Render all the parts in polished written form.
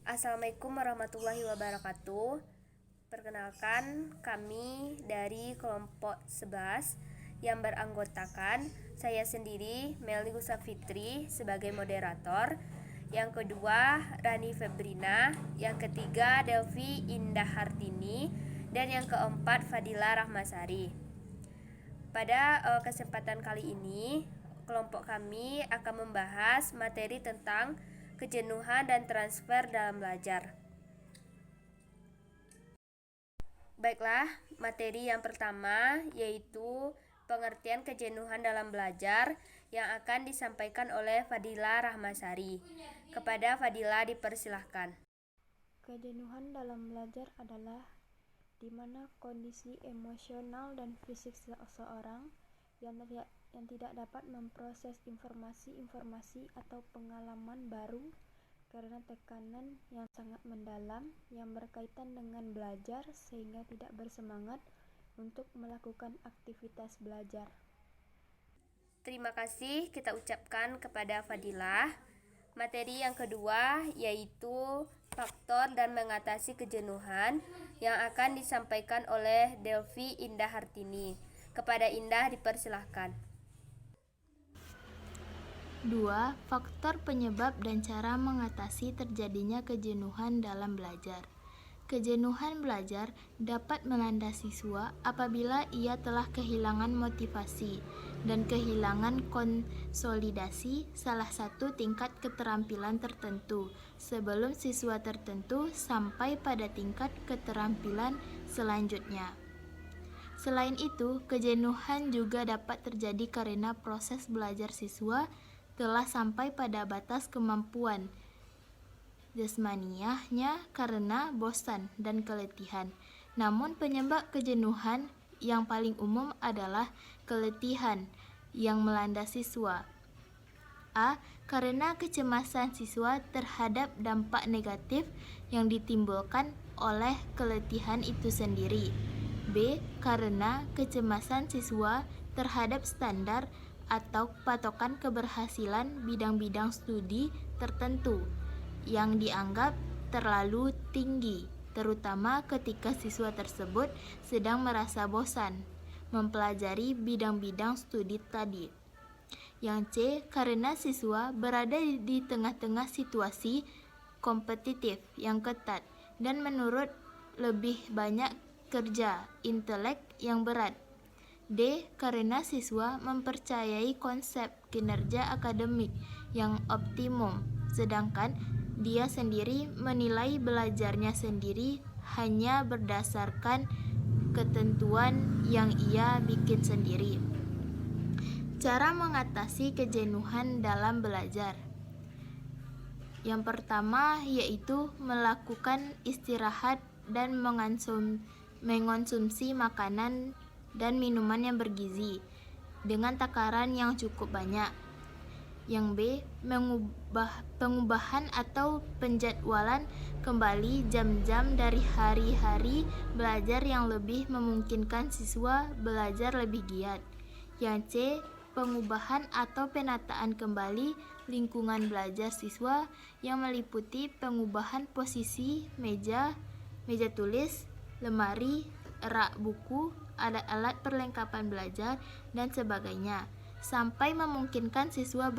Assalamualaikum warahmatullahi wabarakatuh. Perkenalkan, kami dari kelompok 11 yang beranggotakan saya sendiri, Melni Gusafitri sebagai moderator, yang kedua Rani Febrina, yang ketiga Delvi Indah Hartini, dan yang keempat Fadila Rahmasari. Pada kesempatan kali ini, kelompok kami akan membahas materi tentang kejenuhan dan transfer dalam belajar. Baiklah, materi yang pertama yaitu pengertian kejenuhan dalam belajar yang akan disampaikan oleh Fadila Rahmasari. Kepada Fadila dipersilahkan. Kejenuhan dalam belajar adalah di mana kondisi emosional dan fisik seseorang yang tidak dapat memproses informasi atau pengalaman baru karena tekanan yang sangat mendalam yang berkaitan dengan belajar sehingga tidak bersemangat untuk melakukan aktivitas belajar. Terima kasih kita ucapkan kepada Fadilah. Materi yang kedua yaitu faktor dan mengatasi kejenuhan yang akan disampaikan oleh Delvi Indah Hartini. Kepada Indah dipersilahkan. 2. Faktor penyebab dan cara mengatasi terjadinya kejenuhan dalam belajar. Kejenuhan belajar dapat melanda siswa apabila ia telah kehilangan motivasi dan kehilangan konsolidasi salah satu tingkat keterampilan tertentu sebelum siswa tertentu sampai pada tingkat keterampilan selanjutnya. Selain itu, kejenuhan juga dapat terjadi karena proses belajar siswa telah sampai pada batas kemampuan jasmaniahnya karena bosan dan keletihan. Namun penyebab kejenuhan yang paling umum adalah keletihan yang melanda siswa. A. Karena kecemasan siswa terhadap dampak negatif yang ditimbulkan oleh keletihan itu sendiri. B. Karena kecemasan siswa terhadap standar atau patokan keberhasilan bidang-bidang studi tertentu yang dianggap terlalu tinggi, terutama ketika siswa tersebut sedang merasa bosan mempelajari bidang-bidang studi tadi. Yang C. Karena siswa berada di tengah-tengah situasi kompetitif yang ketat dan menurut lebih banyak kerja intelek yang berat. D. Karena siswa mempercayai konsep kinerja akademik yang optimum, sedangkan dia sendiri menilai belajarnya sendiri hanya berdasarkan ketentuan yang ia bikin sendiri. Cara mengatasi kejenuhan dalam belajar. Yang pertama yaitu melakukan istirahat dan mengonsumsi makanan dan minuman yang bergizi dengan takaran yang cukup banyak. Yang B. Pengubahan atau penjadwalan kembali jam-jam dari hari-hari belajar yang lebih memungkinkan siswa belajar lebih giat. Yang C. Pengubahan atau penataan kembali lingkungan belajar siswa yang meliputi pengubahan posisi meja tulis, lemari, rak buku, alat-alat perlengkapan belajar, dan sebagainya, sampai memungkinkan siswa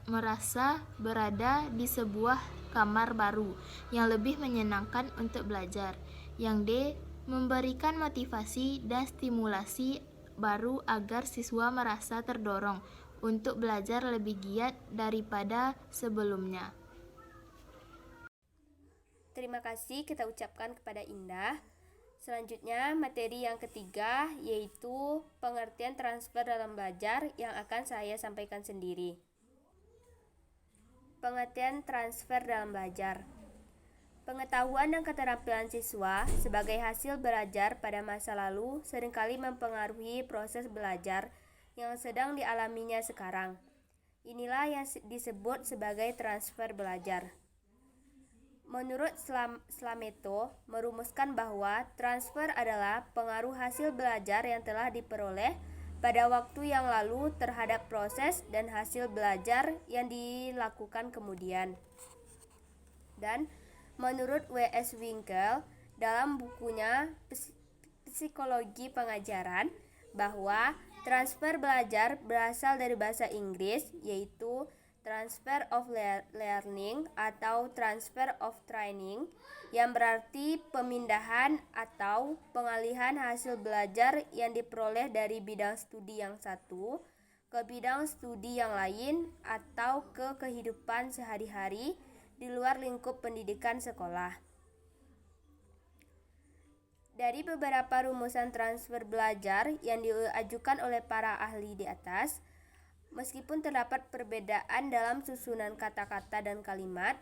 merasa berada di sebuah kamar baru yang lebih menyenangkan untuk belajar. Yang D. Memberikan motivasi dan stimulasi baru agar siswa merasa terdorong untuk belajar lebih giat daripada sebelumnya. Terima kasih kita ucapkan kepada Indah. Selanjutnya materi yang ketiga yaitu pengertian transfer dalam belajar yang akan saya sampaikan sendiri. Pengertian transfer dalam belajar. Pengetahuan dan keterampilan siswa sebagai hasil belajar pada masa lalu seringkali mempengaruhi proses belajar yang sedang dialaminya sekarang. Inilah yang disebut sebagai transfer belajar. Menurut Slameto, merumuskan bahwa transfer adalah pengaruh hasil belajar yang telah diperoleh pada waktu yang lalu terhadap proses dan hasil belajar yang dilakukan kemudian. Dan Menurut W.S. Winkel dalam bukunya Psikologi Pengajaran bahwa transfer belajar berasal dari bahasa Inggris, yaitu transfer of learning atau transfer of training, yang berarti pemindahan atau pengalihan hasil belajar yang diperoleh dari bidang studi yang satu ke bidang studi yang lain atau ke kehidupan sehari-hari di luar lingkup pendidikan sekolah. Dari beberapa rumusan transfer belajar yang diajukan oleh para ahli di atas, meskipun terdapat perbedaan dalam susunan kata-kata dan kalimat,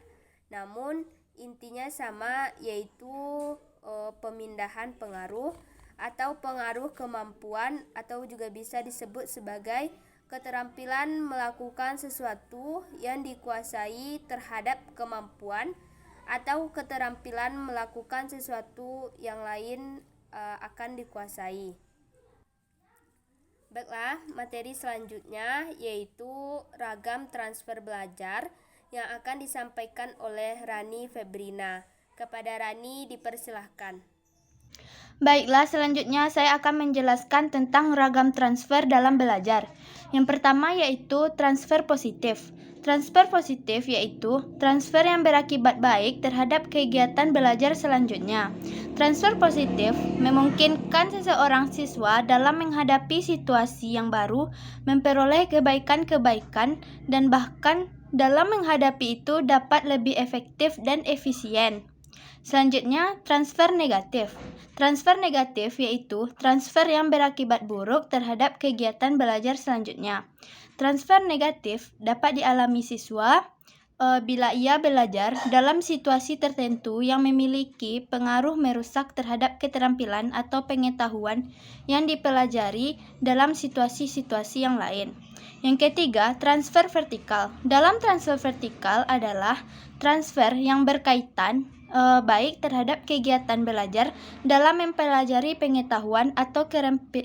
namun intinya sama, yaitu pemindahan pengaruh atau pengaruh kemampuan, atau juga bisa disebut sebagai keterampilan melakukan sesuatu yang dikuasai terhadap kemampuan atau keterampilan melakukan sesuatu yang lain akan dikuasai. Baiklah, materi selanjutnya yaitu ragam transfer belajar yang akan disampaikan oleh Rani Febrina. Kepada Rani dipersilahkan. Baiklah, selanjutnya saya akan menjelaskan tentang ragam transfer dalam belajar. Yang pertama yaitu transfer positif. Transfer positif yaitu transfer yang berakibat baik terhadap kegiatan belajar selanjutnya. Transfer positif memungkinkan seseorang siswa dalam menghadapi situasi yang baru memperoleh kebaikan-kebaikan dan bahkan dalam menghadapi itu dapat lebih efektif dan efisien. Selanjutnya, transfer negatif. Transfer negatif yaitu transfer yang berakibat buruk terhadap kegiatan belajar selanjutnya. Transfer negatif dapat dialami siswa bila ia belajar dalam situasi tertentu yang memiliki pengaruh merusak terhadap keterampilan atau pengetahuan yang dipelajari dalam situasi-situasi yang lain. Yang ketiga, transfer vertikal. Dalam transfer vertikal adalah transfer yang berkaitan baik terhadap kegiatan belajar dalam mempelajari pengetahuan atau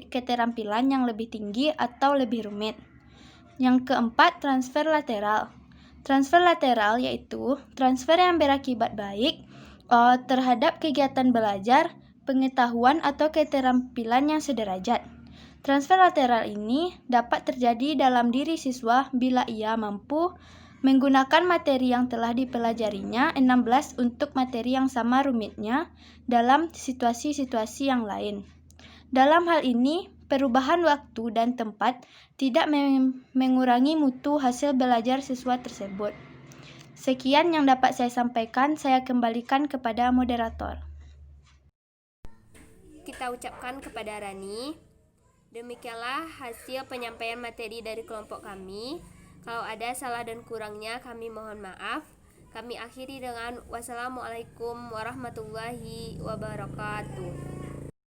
keterampilan yang lebih tinggi atau lebih rumit. Yang keempat, transfer lateral. Transfer lateral yaitu transfer yang berakibat baik terhadap kegiatan belajar, pengetahuan atau keterampilan yang sederajat. Transfer lateral ini dapat terjadi dalam diri siswa bila ia mampu menggunakan materi yang telah dipelajarinya 16 untuk materi yang sama rumitnya dalam situasi-situasi yang lain. Dalam hal ini, perubahan waktu dan tempat tidak mengurangi mutu hasil belajar siswa tersebut. Sekian yang dapat saya sampaikan, saya kembalikan kepada moderator. Kita ucapkan kepada Rani. Demikianlah hasil penyampaian materi dari kelompok kami. Kalau ada salah dan kurangnya kami mohon maaf. Kami akhiri dengan wassalamualaikum warahmatullahi wabarakatuh.